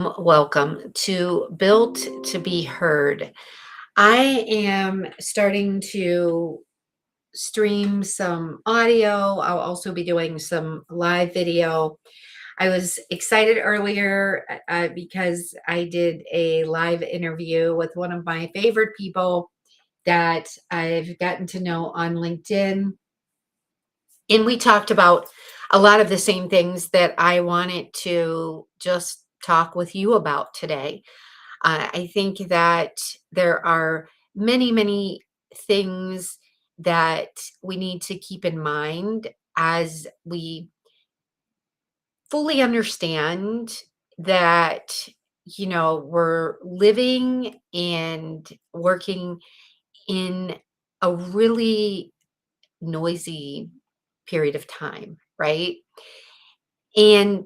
Welcome to Built to Be Heard. I am starting to stream some audio. I'll also be doing some live video. I was excited earlier because I did a live interview with one of my favorite people that I've gotten to know on LinkedIn. And we talked about a lot of the same things that I wanted to just talk with you about today. I think that there are many, many things that we need to keep in mind as we fully understand that, we're living and working in a really noisy period of time, right? And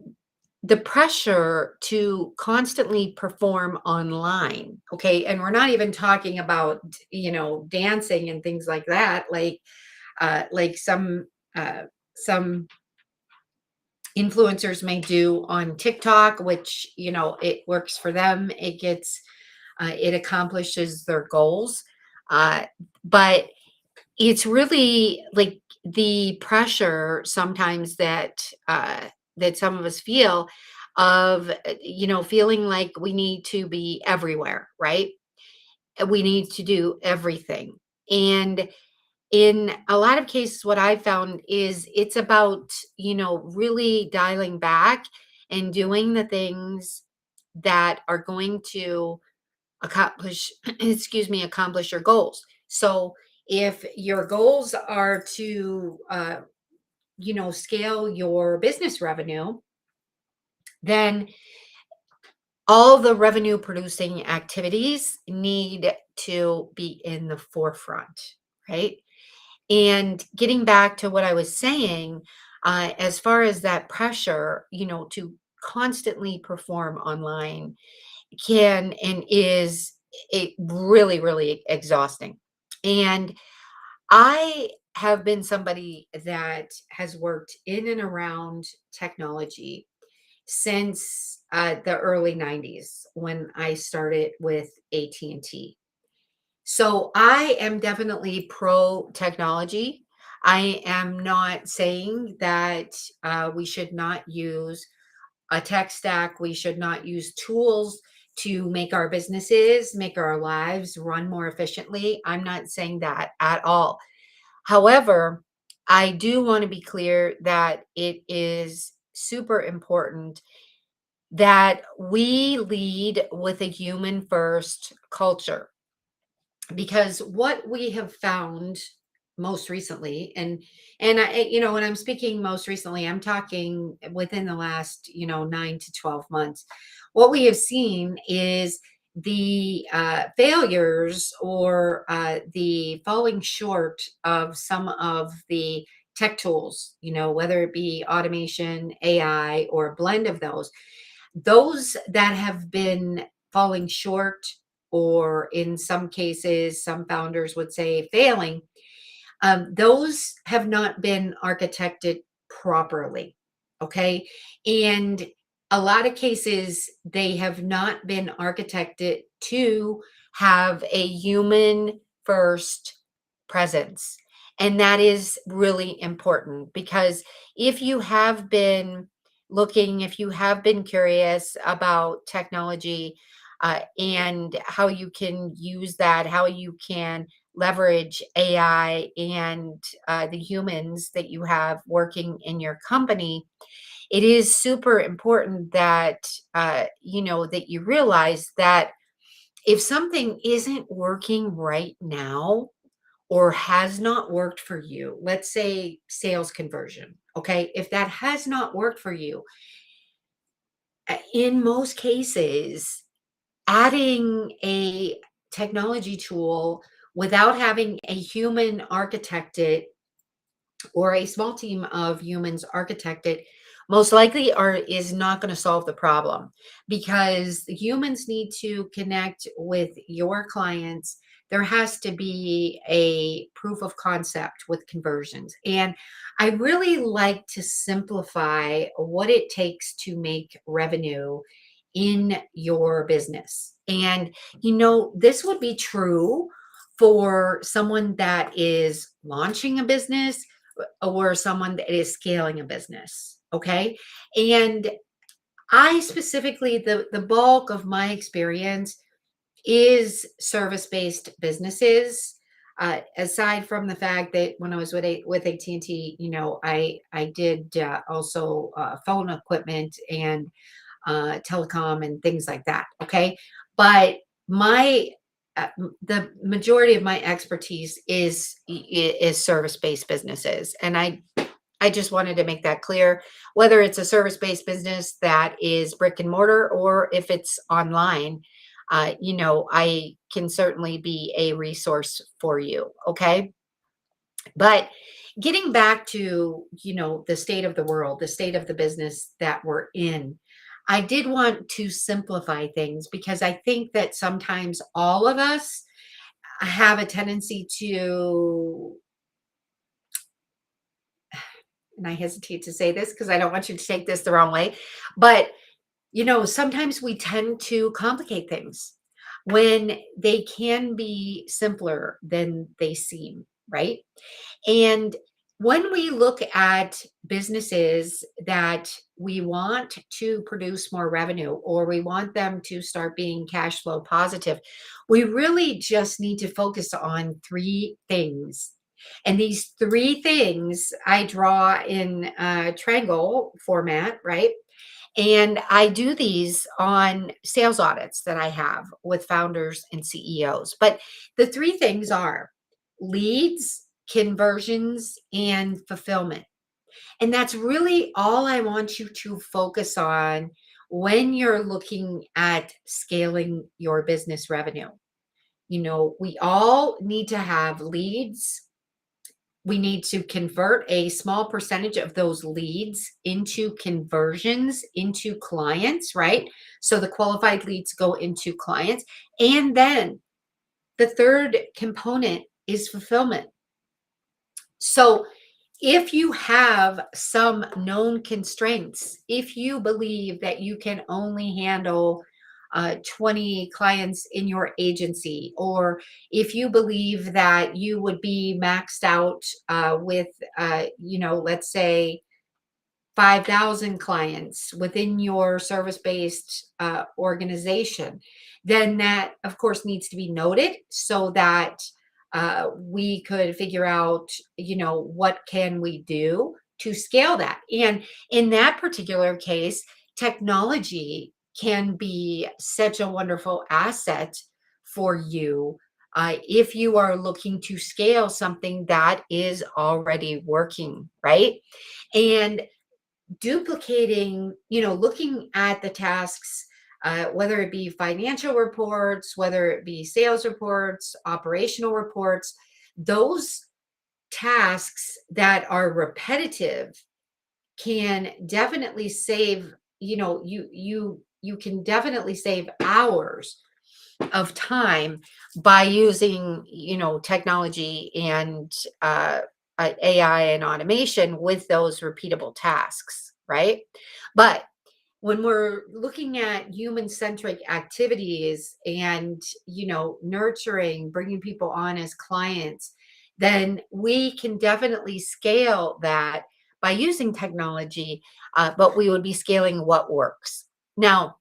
the pressure to constantly perform online, okay? And we're not even talking about, dancing and things like that, like some influencers may do on TikTok, which, it works for them. It accomplishes their goals. But it's really like the pressure sometimes that some of us feel of, feeling like we need to be everywhere, right? We need to do everything. And in a lot of cases, what I found is it's about, really dialing back and doing the things that are going to accomplish accomplish your goals. So if your goals are to scale your business revenue, then all the revenue producing activities need to be in the forefront, right? And getting back to what I was saying, as far as that pressure, to constantly perform online can and is it really, really exhausting. And I have been somebody that has worked in and around technology since the early 90s when I started with AT&T. So I am definitely pro technology. I am not saying that we should not use a tech stack. We should not use tools to make our businesses, make our lives run more efficiently. I'm not saying that at all. However, I do want to be clear that it is super important that we lead with a human first culture, because what we have found most recently, and when I'm speaking most recently, I'm talking within the last 9 to 12 months. What we have seen is the failures, or the falling short of some of the tech tools, whether it be automation, AI, or a blend of those that have been falling short, or in some cases, some founders would say failing, those have not been architected properly. Okay. And a lot of cases, they have not been architected to have a human first presence. And that is really important, because if you have been if you have been curious about technology, and how you can use that, how you can leverage AI and the humans that you have working in your company, it is super important that that you realize that if something isn't working right now or has not worked for you, let's say sales conversion, okay, if that has not worked for you, in most cases, adding a technology tool without having a human architected, or a small team of humans architected, most likely is not going to solve the problem, because the humans need to connect with your clients. There has to be a proof of concept with conversions. And I really like to simplify what it takes to make revenue in your business. And, this would be true for someone that is launching a business or someone that is scaling a business. Okay. And I specifically, the bulk of my experience is service-based businesses. Aside from the fact that when I was with AT&T, I did also phone equipment and telecom and things like that. Okay, but my the majority of my expertise is service-based businesses, and I just wanted to make that clear. Whether it's a service-based business that is brick and mortar or if it's online, I can certainly be a resource for you. Okay. But getting back to, the state of the world, the state of the business that we're in, I did want to simplify things because I think that sometimes all of us have a tendency to, and I hesitate to say this because I don't want you to take this the wrong way, but sometimes we tend to complicate things when they can be simpler than they seem, right? And when we look at businesses that we want to produce more revenue or we want them to start being cash flow positive, we really just need to focus on three things. And these three things I draw in triangle format, right? And I do these on sales audits that I have with founders and CEOs. But the three things are leads, conversions, and fulfillment. And that's really all I want you to focus on when you're looking at scaling your business revenue. We all need to have leads. We need to convert a small percentage of those leads into conversions into clients, right? So the qualified leads go into clients. And then the third component is fulfillment. So if you have some known constraints, if you believe that you can only handle 20 clients in your agency, or if you believe that you would be maxed out with, let's say 5,000 clients within your service-based organization, then that, of course, needs to be noted so that we could figure out, what can we do to scale that. And in that particular case, technology can be such a wonderful asset for you if you are looking to scale something that is already working, right? And duplicating, looking at the tasks, whether it be financial reports, whether it be sales reports, operational reports, those tasks that are repetitive can definitely save, you can definitely save hours of time by using, technology and AI and automation with those repeatable tasks, right? But when we're looking at human centric activities and, nurturing, bringing people on as clients, then we can definitely scale that by using technology, but we would be scaling what works. Now,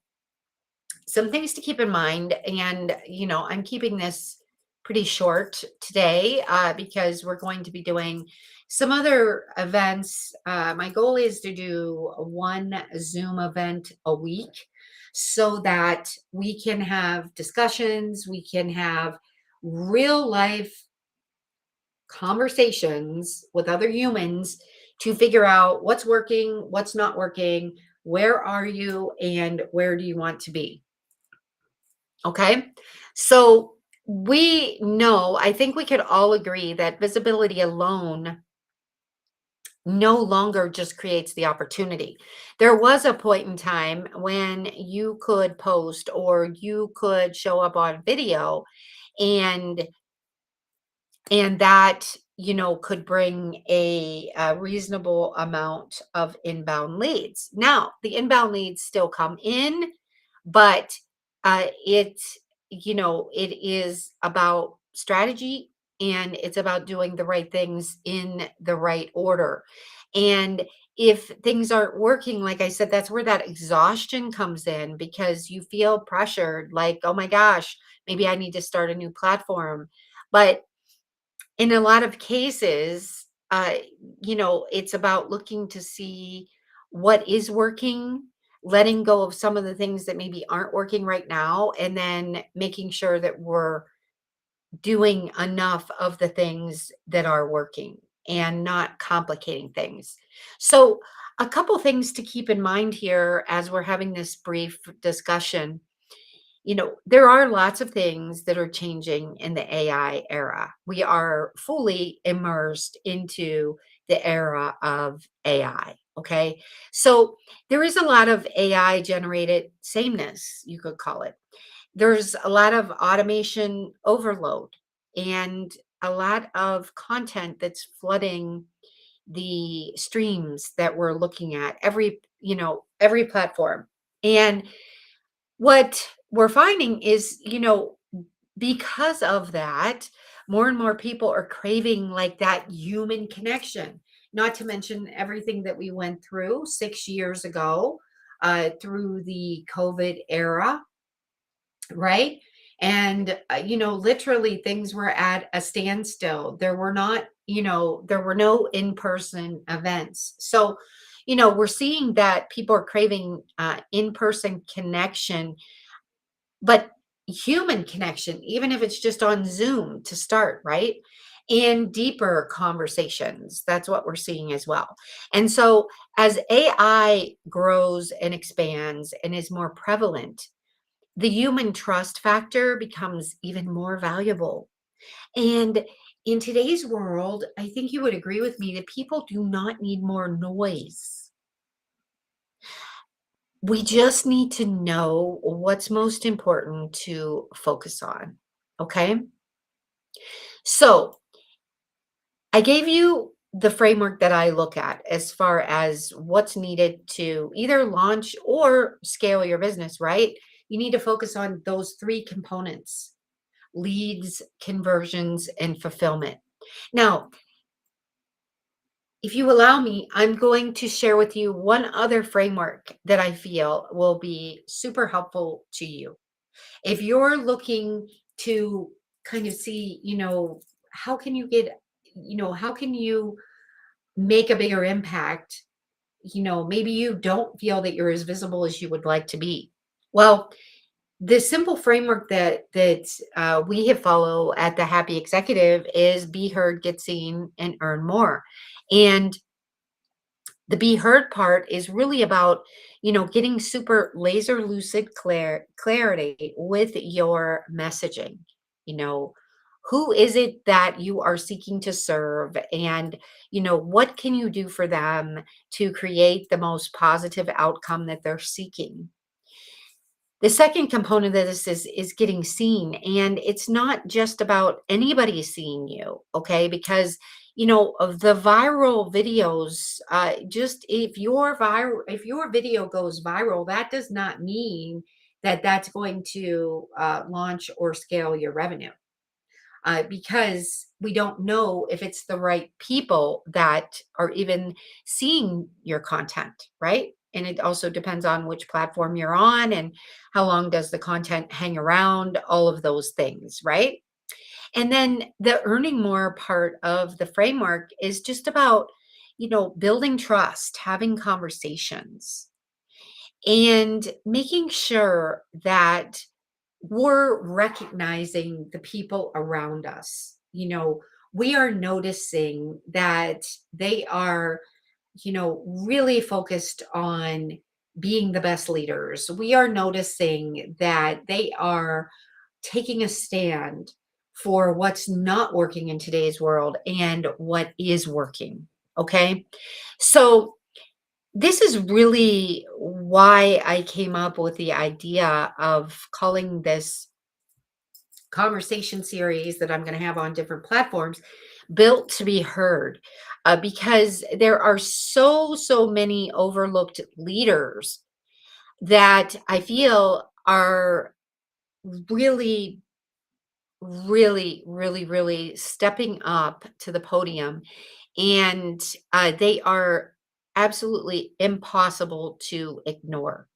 some things to keep in mind, and I'm keeping this pretty short today because we're going to be doing some other events. My goal is to do one Zoom event a week so that we can have discussions, we can have real life conversations with other humans to figure out what's working, what's not working, where are you, and where do you want to be. Okay. So we know, I think we could all agree that visibility alone no longer just creates the opportunity. There was a point in time when you could post or you could show up on video and that could bring a reasonable amount of inbound leads. Now, the inbound leads still come in, but it is about strategy, and it's about doing the right things in the right order. And if things aren't working, like I said, that's where that exhaustion comes in, because you feel pressured, like, oh my gosh, maybe I need to start a new platform. But in a lot of cases, it's about looking to see what is working, letting go of some of the things that maybe aren't working right now, and then making sure that we're doing enough of the things that are working and not complicating things. So, a couple things to keep in mind here as we're having this brief discussion. There are lots of things that are changing in the AI era. We are fully immersed into the era of AI. Okay. So there is a lot of AI generated sameness, you could call it. There's a lot of automation overload and a lot of content that's flooding the streams that we're looking at, every platform. And what we're finding is, because of that, more and more people are craving like that human connection, not to mention everything that we went through 6 years ago, through the COVID era, right? And, literally things were at a standstill. There were no in person events. So, we're seeing that people are craving in person connection, but human connection, even if it's just on Zoom to start, right? And deeper conversations. That's what we're seeing as well. And so, as AI grows and expands and is more prevalent, the human trust factor becomes even more valuable. And in today's world, I think you would agree with me that people do not need more noise. We just need to know what's most important to focus on. Okay. So I gave you the framework that I look at as far as what's needed to either launch or scale your business, right? You need to focus on those three components: leads, conversions, and fulfillment. Now, if you allow me, I'm going to share with you one other framework that I feel will be super helpful to you. If you're looking to kind of see, how can you get, how can you make a bigger impact? Maybe you don't feel that you're as visible as you would like to be. Well, the simple framework that we have follow at the Happy Executive is be heard, get seen, and earn more. And the be heard part is really about, getting super laser lucid clarity with your messaging. you know who is it that you are seeking to serve, and what can you do for them to create the most positive outcome that they're seeking. The second component of this is getting seen, and it's not just about anybody seeing you, okay? Because of the viral videos, just if your video goes viral, that does not mean that that's going to launch or scale your revenue, because we don't know if it's the right people that are even seeing your content, right? And it also depends on which platform you're on and how long does the content hang around, all of those things, right? And then the earning more part of the framework is just about, building trust, having conversations, and making sure that we're recognizing the people around us. We are noticing that they are, really focused on being the best leaders. We are noticing that they are taking a stand for what's not working in today's world and what is working. Okay. So, this is really why I came up with the idea of calling this conversation series that I'm going to have on different platforms built to be heard, because there are so many overlooked leaders that I feel are really, really stepping up to the podium, and they are absolutely impossible to ignore.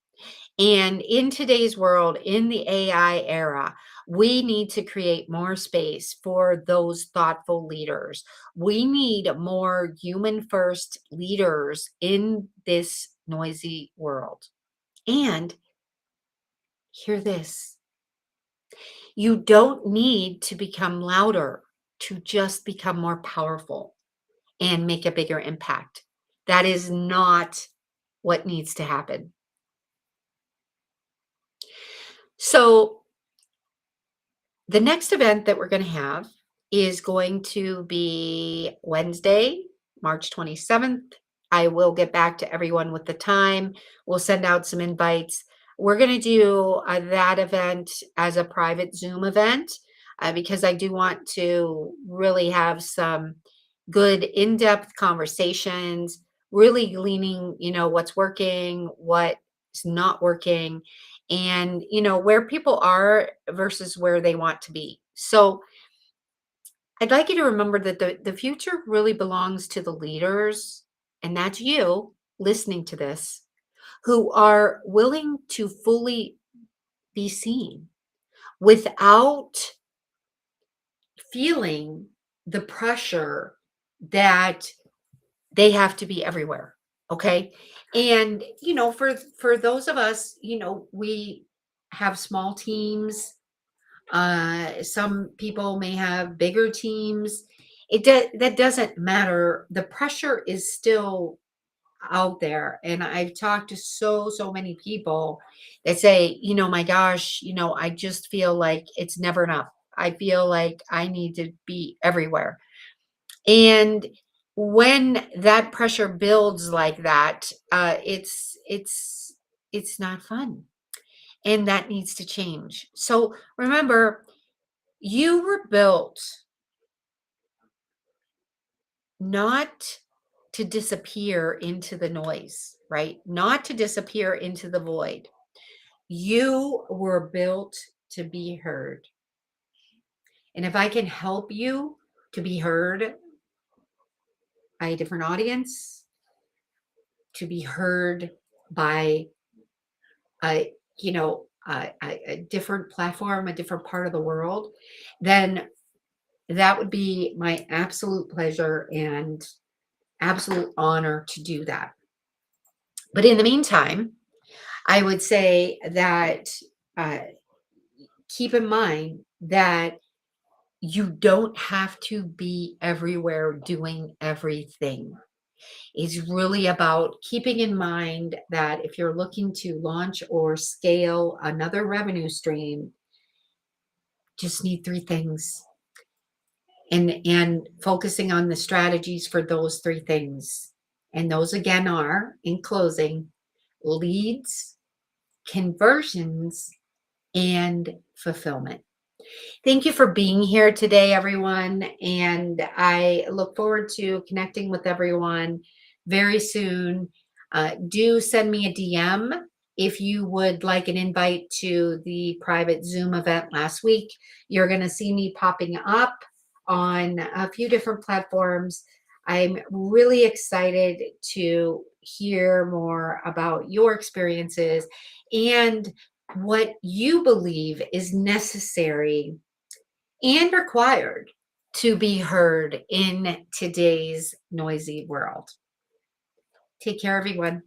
And in today's world, in the AI era, we need to create more space for those thoughtful leaders. We need more human first leaders in this noisy world. And hear this, you don't need to become louder to just become more powerful and make a bigger impact. That is not what needs to happen. So, the next event that we're going to have is going to be Wednesday, March 27th. I will get back to everyone with the time. We'll send out some invites. We're going to do that event as a private Zoom event because I do want to really have some good in-depth conversations, really gleaning, what's working, what's not working, and where people are versus where they want to be. So I'd like you to remember that the future really belongs to the leaders, and that's you listening to this, who are willing to fully be seen without feeling the pressure that they have to be everywhere. Okay. And for those of us, we have small teams. Some people may have bigger teams. That doesn't matter. The pressure is still out there. And I've talked to so many people that say, my gosh, I just feel like it's never enough. I feel like I need to be everywhere. And when that pressure builds like that, it's not fun, and that needs to change. So remember, you were built not to disappear into the noise, right? Not to disappear into the void. You were built to be heard. And if I can help you to be heard by a different audience, to be heard by a different platform, a different part of the world, then that would be my absolute pleasure and absolute honor to do that. But in the meantime, I would say that uh, keep in mind that you don't have to be everywhere doing everything. It's really about keeping in mind that if you're looking to launch or scale another revenue stream, just need three things, and focusing on the strategies for those three things. And those again are, in closing, leads, conversions, and fulfillment. Thank you for being here today, everyone. And I look forward to connecting with everyone very soon. Do send me a DM if you would like an invite to the private Zoom event last week. You're going to see me popping up on a few different platforms. I'm really excited to hear more about your experiences and what you believe is necessary and required to be heard in today's noisy world. Take care, everyone.